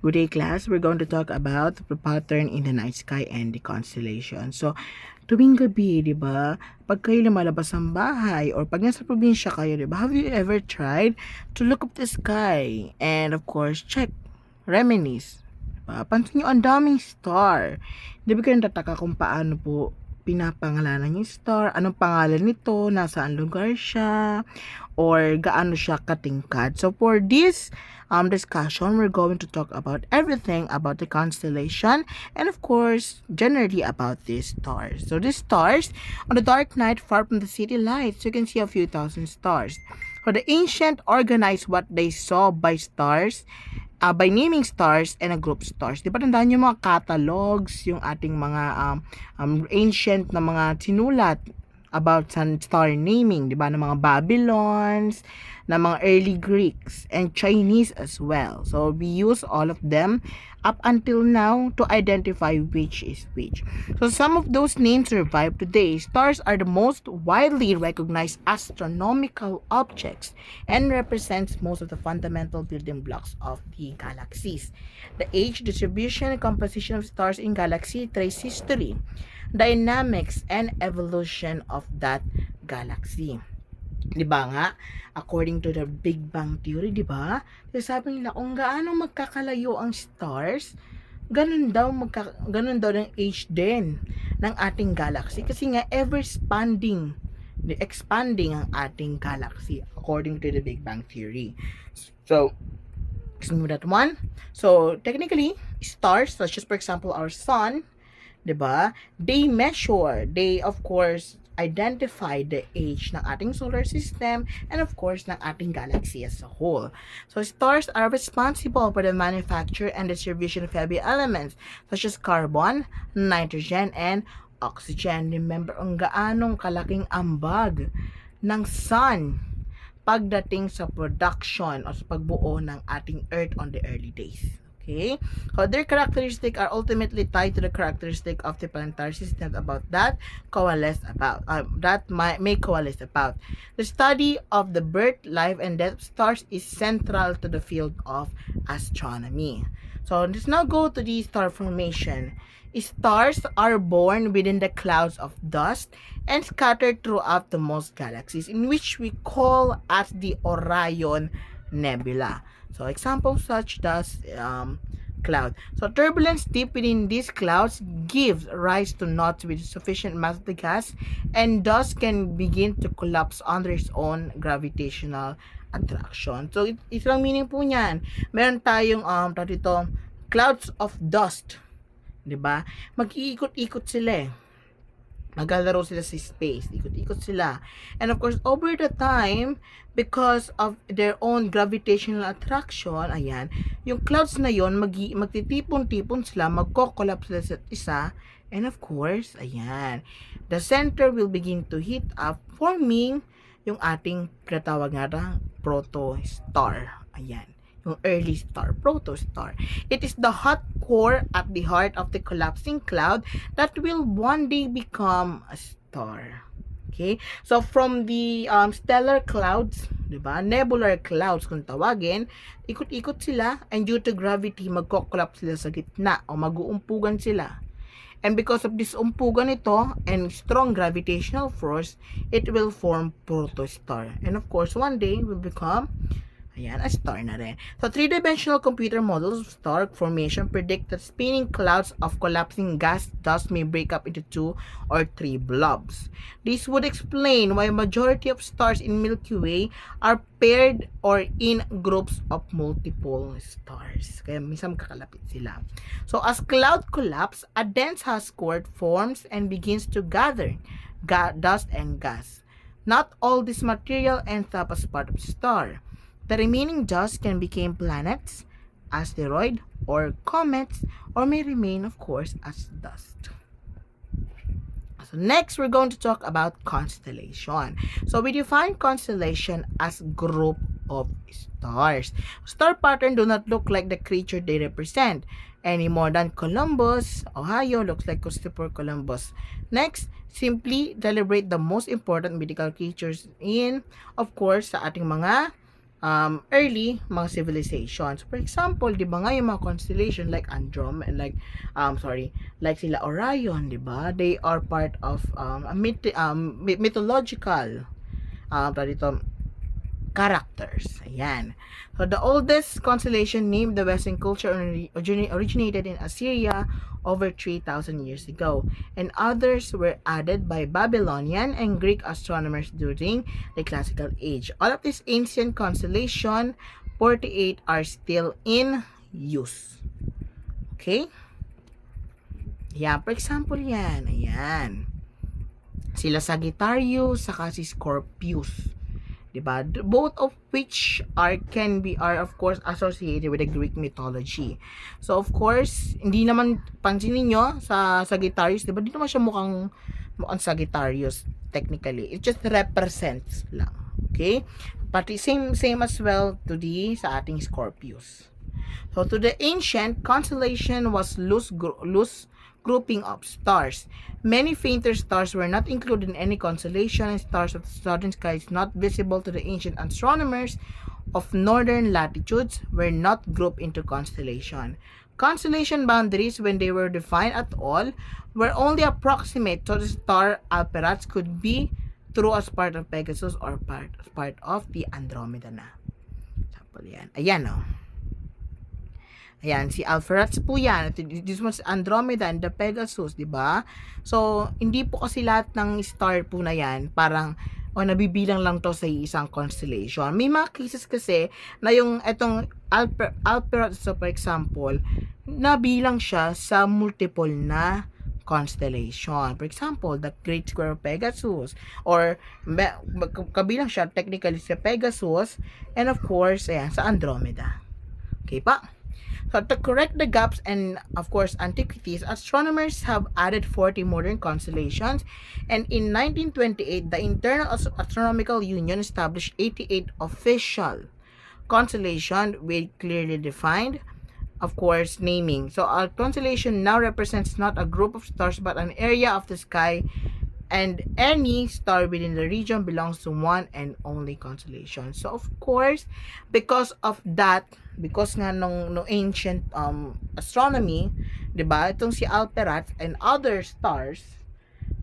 Good day, class. We're going to talk about the pattern in the night sky and the constellation. So, tuwing gabi, di ba, pag kayo lumalabas ng bahay or pag nasa probinsya kayo, di ba, have you ever tried to look up the sky and, of course, check, reminisce? Diba? Pansin nyo, ang daming star. Di ba kayo natataka kung paano po pinapangalanan yung star, anong pangalan nito, nasaan lugar siya, or gaano siya katingkad. So for this discussion, we're going to talk about everything about the constellation and of course, generally about these stars. So these stars, on the dark night far from the city lights, you can see a few thousand stars. So the ancient organized what they saw by stars, by naming stars and a group stars. Di ba tandaan yung mga catalogs, yung ating mga ancient na mga sinulat about star naming, di ba, ng mga Babylons, ng mga early Greeks, and Chinese as well. So, we use all of them up until now to identify which is which. So, some of those names survive today. Stars are the most widely recognized astronomical objects and represents most of the fundamental building blocks of the galaxies. The age, distribution, and composition of stars in galaxy trace history, dynamics, and evolution of that galaxy. 'Di ba nga? According to the Big Bang Theory, 'di ba? Sabi nila kung gaano magkakalayo ang stars, ganun daw ng age din ng ating galaxy kasi nga ever expanding ang ating galaxy according to the Big Bang Theory. So, let's move that one. So, technically, stars such as for example our sun, 'di ba? They of course identify the age ng ating solar system and of course ng ating galaxy as a whole. So stars are responsible for the manufacture and distribution of heavy elements such as carbon, nitrogen, and oxygen. Remember ang gaanong kalaking ambag ng sun pagdating sa production o sa pagbuo ng ating Earth on the early days. Okay, so their characteristics are ultimately tied to the characteristic of the planetary system about that may coalesce about. The study of the birth, life, and death of stars is central to the field of astronomy. So let's now go to the star formation. Stars are born within the clouds of dust and scattered throughout the most galaxies, in which we call as the Orion Nebula. So examples such as cloud. So turbulence deep within these clouds gives rise to knots with sufficient mass of the gas, and dust can begin to collapse under its own gravitational attraction. So ito lang meaning po niyan. Meron tayong dito, clouds of dust, 'di ba? Mag-iikot-ikot sila. Maglalaro sila sa space, ikot-ikot sila. And of course, over the time, because of their own gravitational attraction, ayan, yung clouds na yon magtitipon-tipon sila, magko-collapse sila sa isa, and of course, ayan, the center will begin to heat up, forming yung ating tinatawag nga protostar. Ayan. Yung early star, protostar. It is the hot core at the heart of the collapsing cloud that will one day become a star. Okay? So, from the stellar clouds, diba? Nebular clouds kung tawagin, ikot-ikot sila, and due to gravity, magko-collapse sila sa gitna o mag-uumpugan sila. And because of this umpugan ito and strong gravitational force, it will form protostar. And of course, one day will become a star na rin. So, three-dimensional computer models of star formation predict that spinning clouds of collapsing gas dust may break up into 2 or 3 blobs. This would explain why a majority of stars in Milky Way are paired or in groups of multiple stars. Kaya minsan kakalapit sila. So, as cloud collapse, a dense husk core forms and begins to gather dust and gas. Not all this material ends up as part of the star. The remaining dust can become planets, asteroid, or comets, or may remain, of course, as dust. So next, we're going to talk about constellation. So we define constellation as group of stars. Star pattern do not look like the creature they represent any more than Columbus, Ohio looks like Christopher Columbus. Next, simply celebrate the most important medical creatures in, of course, sa ating mga early mga civilizations. For example, di ba nga yung mga constellation like Andromeda, like sila Orion, di ba? They are part of mythological dito, characters. Ayan. So, the oldest constellation named the Western culture originated in Assyria over 3,000 years ago, and others were added by Babylonian and Greek astronomers during the Classical Age. All of these ancient constellations, 48, are still in use. Okay? Yan. For example, yan. Ayan. Sila Sagittarius, saka si Scorpius. Diba? Both of which are of course associated with the Greek mythology. So of course, hindi naman pansinin nyo sa Sagittarius, diba? Di naman siya mukhang Sagittarius technically. It just represents lang. Okay? But same as well to sa ating Scorpius. So to the ancient, constellation was loose grouping of stars. Many fainter stars were not included in any constellation, and stars of the southern sky not visible to the ancient astronomers of northern latitudes were not grouped into constellation. Constellation boundaries, when they were defined at all, were only approximate, so the star Alpheratz could be true as part of Pegasus or part of the Andromeda na. Sample yan. Ayan o. Ayan, si Alpheratz po yan. This was Andromeda and the Pegasus, di ba? So, hindi po kasi lahat ng star po na yan, parang, nabibilang lang to sa isang constellation. May mga cases kasi, na yung, etong Alpheratz, so for example, nabilang siya sa multiple na constellation. For example, the Great Square of Pegasus, or kabilang siya technically sa Pegasus, and of course, ayan, sa Andromeda. Okay pa? So, to correct the gaps and, of course, antiquities, astronomers have added 40 modern constellations, and in 1928, the Internal Astronomical Union established 88 official constellations with clearly defined, of course, naming. So, a constellation now represents not a group of stars but an area of the sky, and any star within the region belongs to one and only constellation. So, of course, because nga nung ancient astronomy, 'di ba? Itong si Alpheratz and other stars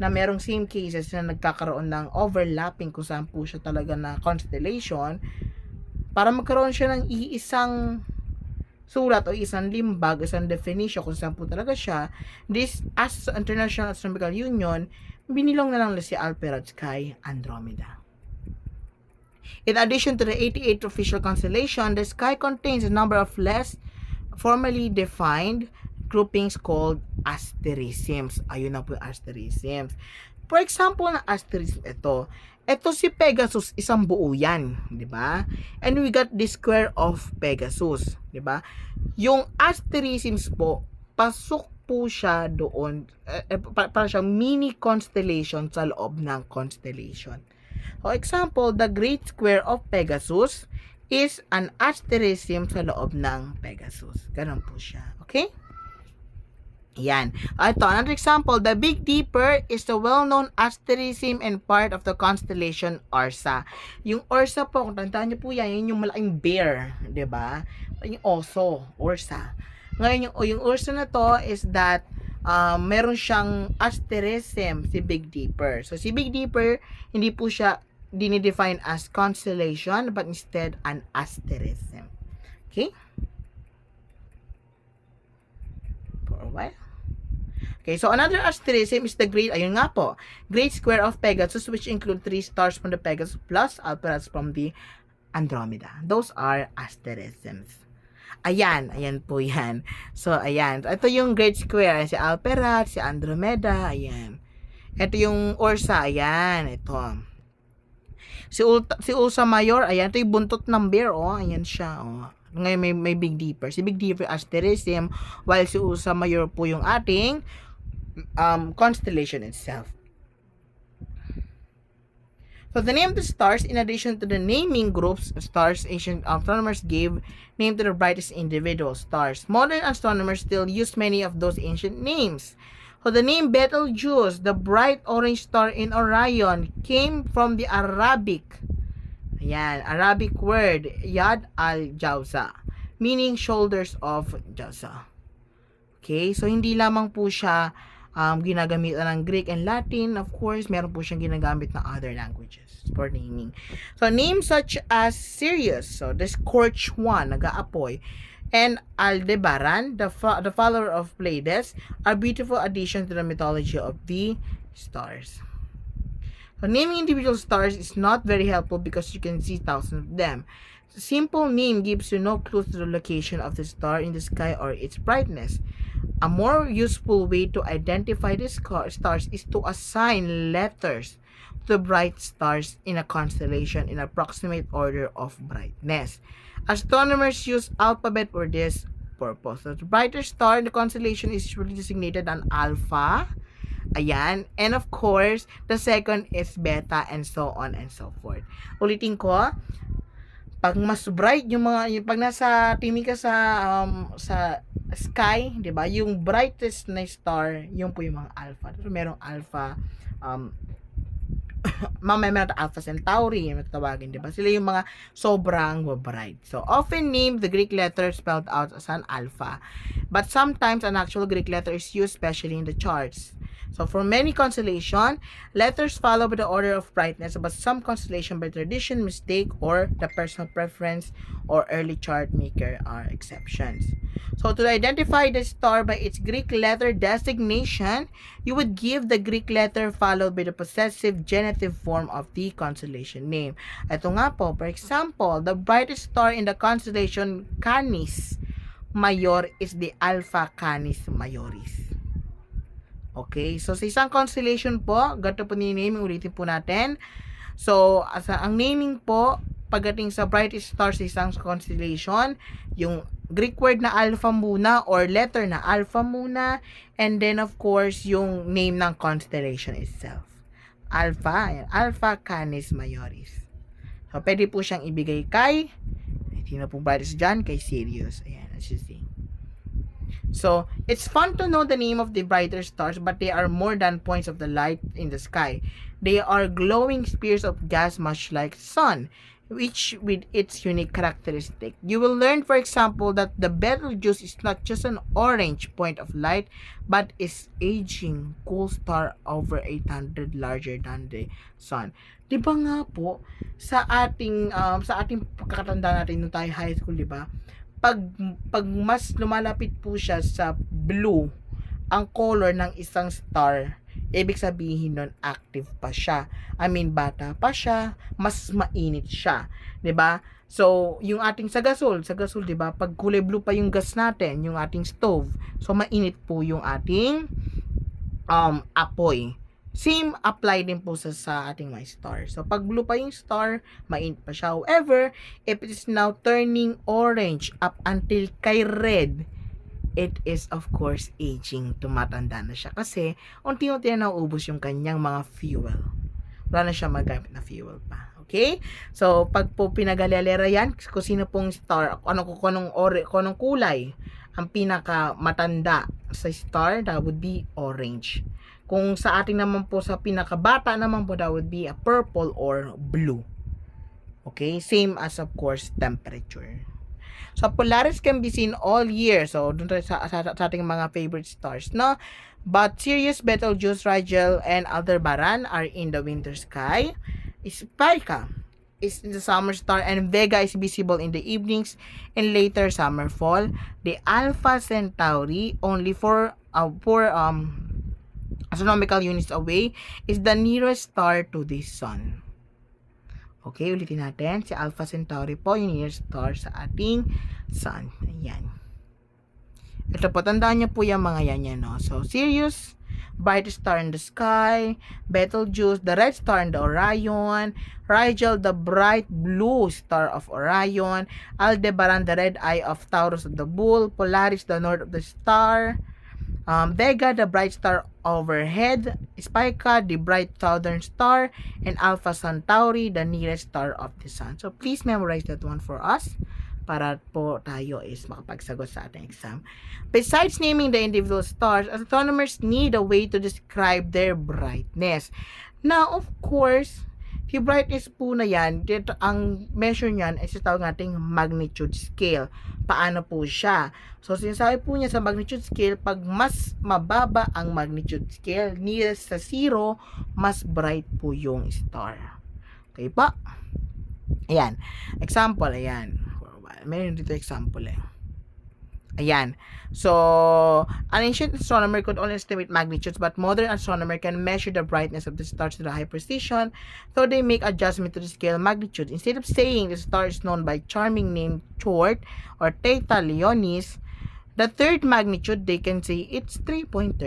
na merong same cases na nagkakaroon ng overlapping kung saan po siya talaga na constellation, para magkaroon siya ng iisang sulat o isang limbag, isang definition kung saan po talaga siya, this as International Astronomical Union, binilong na lang si Alpheratz kay Andromeda. In addition to the 88 official constellation, the sky contains a number of less formally defined groupings called asterisms. Ayun na po yung asterisms. For example, na asterism ito si Pegasus, isang buo yan, di ba? And we got the square of Pegasus, di ba? Yung asterisms po, pasok po siya doon, para siyang mini constellation sa loob ng constellation. For example, the Great Square of Pegasus is an asterism sa loob ng Pegasus. Ganon po siya. Okay? Yan. Ito, another example, the Big Dipper is the well-known asterism and part of the constellation Ursa. Yung Ursa po, kung tandaan niyo po yan, yun yung malaking bear, di ba? Yung oso, Ursa. Ngayon, yung Ursa na to is that meron siyang asterism, si Big Dipper. So, si Big Dipper, hindi po siya dinidefine as constellation, but instead an asterism. Okay? For a while. Okay, so another asterism is the Great Square of Pegasus, which include 3 stars from the Pegasus plus Alpheratz from the Andromeda. Those are asterisms. Ayan po yan. So, ayan. Ito yung Great Square, si Alpheratz, si Andromeda, ayan. Ito yung Ursa, ayan, ito. Si Ursa Major, ayan, ito yung buntot ng bear, ayan siya, Ngayon may Big Dipper. Si Big Dipper asterism, while si Ursa Major po yung ating constellation itself. So the name of the stars, in addition to the naming groups of stars, ancient astronomers gave name to the brightest individual stars. Modern astronomers still use many of those ancient names. So the name Betelgeuse, the bright orange star in Orion, came from the Arabic Ayan, Arabic word, Yad al-Jawza, meaning shoulders of Jawza. Okay, so hindi lamang po siya ginagamitan ng Greek and Latin. Of course, meron po siyang ginagamit ng other languages for naming. So, names such as Sirius, so the scorched one, nag-aapoy, and Aldebaran, the follower of Pleiades, are beautiful additions to the mythology of the stars. So, naming individual stars is not very helpful because you can see thousands of them. The simple name gives you no clue to the location of the star in the sky or its brightness. A more useful way to identify the stars is to assign letters to bright stars in a constellation in approximate order of brightness. Astronomers use alphabet for this purpose. So, the brighter star in the constellation is usually designated an alpha. Ayan. And of course, the second is beta and so on and so forth. Ulitin ko, pag mas bright yung mga, pag nasa tingin ka sa sky, 'di ba? Yung brightest na star, yung po yung mga alpha. So, merong alpha meron Alpha Centauri, yung tawagin, 'di ba? Sila yung mga sobrang bright. So, often named the Greek letter spelled out as an alpha. But sometimes an actual Greek letter is used, especially in the charts. So, for many constellation, letters follow by the order of brightness, but some constellation by tradition, mistake, or the personal preference or early chart maker are exceptions. So, to identify the star by its Greek letter designation, you would give the Greek letter followed by the possessive genitive form of the constellation name. Ito nga po, for example, the brightest star in the constellation Canis Major is the Alpha Canis Majoris. Okay, so sa isang constellation po, ganito po ni-naming, ulitin po natin. So, ang naming po, pagdating sa brightest star sa isang constellation, yung Greek word na alpha muna or letter na alpha muna, and then of course, yung name ng constellation itself. Alpha Canis Majoris. So, pwede po siyang ibigay kay, sino pong brightest dyan? Kay Sirius. Ayan, as you see. So, it's fun to know the name of the brighter stars, but they are more than points of the light in the sky. They are glowing spheres of gas much like the sun, each with its unique characteristic. You will learn, for example, that the Betelgeuse is not just an orange point of light, but is aging cool star over 800 larger than the sun. Diba nga po, sa ating pagkakatanda natin nung tayo high school, diba? Pag mas lumalapit po siya sa blue, ang color ng isang star, ibig sabihin nun active pa siya. I mean, bata pa siya, mas mainit siya, 'di ba? So, yung ating sa gasol, 'di ba? Pag kulay blue pa yung gas natin, yung ating stove, so mainit po yung ating apoy. Same apply din po sa ating mga star. So, pag blue pa yung star, mainit pa siya. However, if it is now turning orange up until kay red, it is of course aging. Tumatanda na siya kasi unti-unti na nauubos yung kanyang mga fuel. Wala na siya magamit na fuel pa. Okay? So, pag po pinagalera yan, kung sino pong star, kung anong kulay, ang pinaka matanda sa star, that would be orange. Kung sa ating naman po, sa pinakabata naman po, that would be a purple or blue. Okay? Same as, of course, temperature. So, Polaris can be seen all year. So, dun tayo sa ating mga favorite stars, no? But Sirius, Betelgeuse, Rigel, and Aldebaran are in the winter sky. Spica is in the summer star, and Vega is visible in the evenings and later summer fall. The Alpha Centauri, only four astronomical units away, is the nearest star to the sun. Okay, ulitin natin. Si Alpha Centauri po, yung nearest star sa ating sun. Ayan. Ito po, tandaan niyo po yung mga yan, no? So, Sirius, brightest star in the sky. Betelgeuse, the red star in the Orion. Rigel, the bright blue star of Orion. Aldebaran, the red eye of Taurus of the bull. Polaris, the north of the star. Vega, the bright star overhead. Spica, the bright southern star. And Alpha Centauri, the nearest star of the sun. So, please memorize that one for us para po tayo is makapagsagot sa ating exam. Besides naming the individual stars, astronomers need a way to describe their brightness. Now, of course, Si brightness po na yan, dito, ang measure niyan ay tawag nating magnitude scale. Paano po siya? So, sinasabi po niya sa magnitude scale, pag mas mababa ang magnitude scale, nearest sa 0, mas bright po yung star. Okay pa? Ayan. Example, ayan. Meron dito example eh. Ayan. So, an ancient astronomer could only estimate magnitudes, but modern astronomer can measure the brightness of the stars to the high precision, so they make adjustment to the scale magnitude. Instead of saying the star is known by charming name Chort or Theta Leonis, the third magnitude, they can say it's 3.34.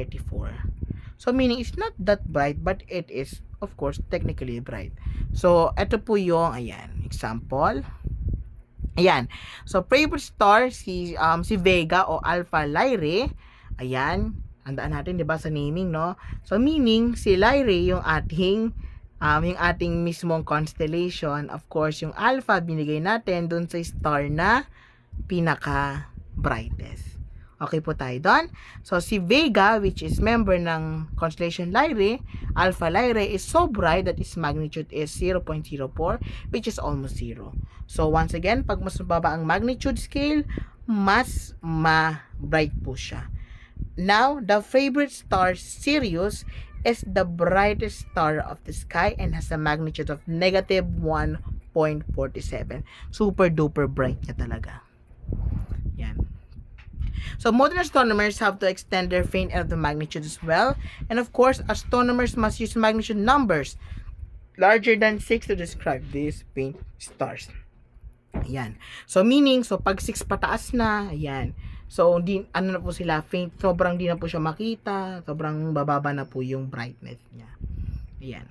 So, meaning it's not that bright, but it is, of course, technically bright. So, ito po yung, ayan, example. Ayan. So, favorite star, si Vega o Alpha Lyrae. Ayan. Andaan natin, di ba, sa naming, no? So, meaning, si Lyrae yung ating mismong constellation. Of course, yung Alpha, binigay natin dun sa star na pinaka-brightest. Okay po tayo doon. So, si Vega, which is member ng constellation Lyrae, Alpha Lyrae, is so bright that its magnitude is 0.04, which is almost 0. So, once again, pag mas mababa ang magnitude scale, mas ma-bright po siya. Now, the favorite star, Sirius, is the brightest star of the sky and has a magnitude of negative 1.47. Super duper bright niya talaga. Yan. So, modern astronomers have to extend their faint of the magnitude as well. And of course, astronomers must use magnitude numbers larger than 6 to describe these faint stars. Ayan. So, meaning, so pag 6 pataas na, ayan. So, ano na po sila, faint, sobrang di na po siya makita, sobrang bababa na po yung brightness niya. Ayan.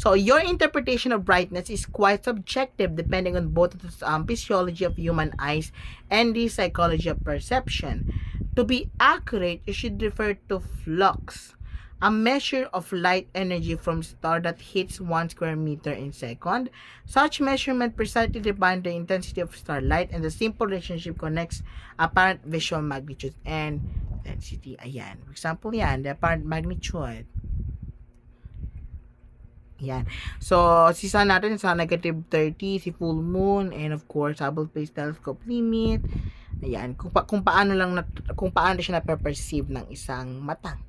So, your interpretation of brightness is quite subjective depending on both the physiology of human eyes and the psychology of perception. To be accurate, you should refer to flux, a measure of light energy from star that hits 1 square meter in second. Such measurement precisely defines the intensity of starlight, and the simple relationship connects apparent visual magnitude and density. Ayan. For example, yan, the apparent magnitude. Yan. So, si sun natin sa negative 30, si full moon, and of course, Hubble Space Telescope limit. Ayan, kung paano siya na-perceive ng isang mata.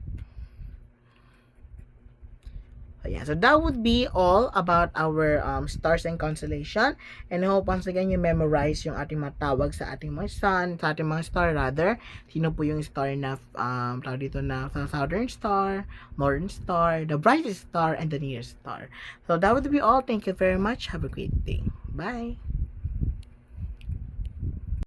Ayan, so that would be all about our stars and constellation. And I hope once again you memorize yung ating matawag sa ating mga sun, sa ating mga star rather. Sino po yung star na tawag dito na southern star, northern star, the brightest star, and the nearest star. So that would be all. Thank you very much. Have a great day. Bye.